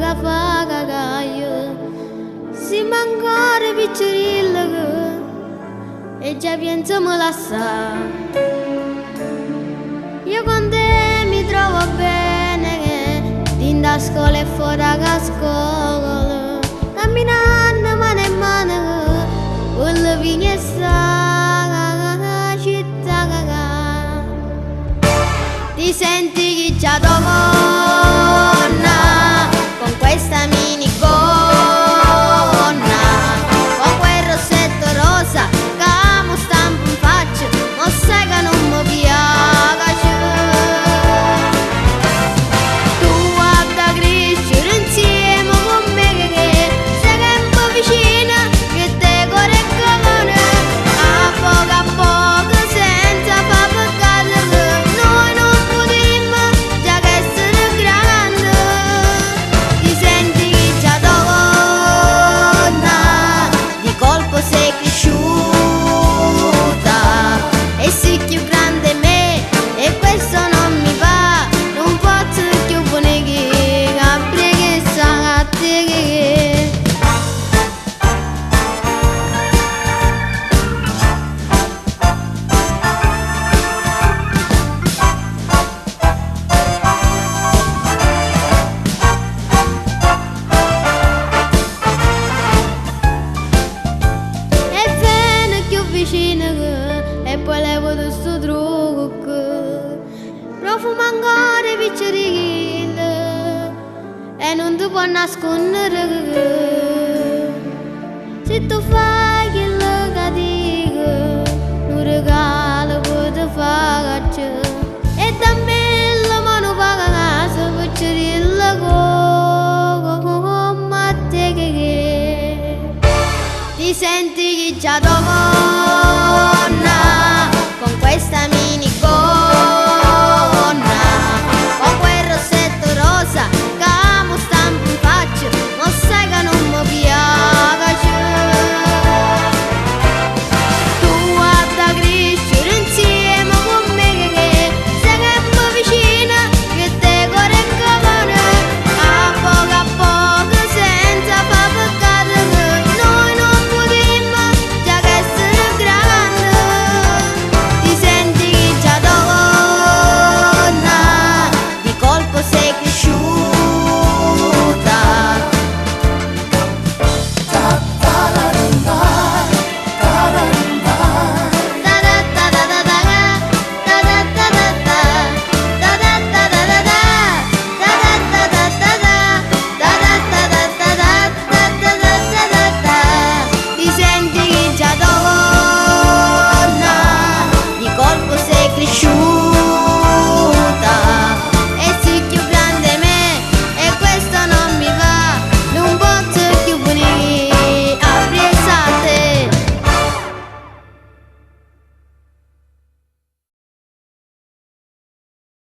che fa cagare, si mancare piccirillo e già penso me la sa. Io con te mi trovo bene, din da scuola e fuori da scuola, camminando mano in mano, con la finestra città. Ti senti che già donna, con questa minigonna, con quel rossetto rosa che mo stampo in faccia, ma sai che non mi piace. Tu hai da crescere insieme con me, che sei che un po' vicina, che te cuore comune, a poco senza far peccato, noi non potremmo già che essere grandi. Ti senti che già donna, di colpo sei cresciuta e sei più grande me, e questo non mi va, non posso più buone che apri che sa a te che e vieni più vicino e poi levo questo trucco, profumo ancora piccirillo e non ti può nascondere. Se tu fai quello che dico, un regalo puoi farci, e da me la mano paga casa piccirillo come te che ti senti che già dopo.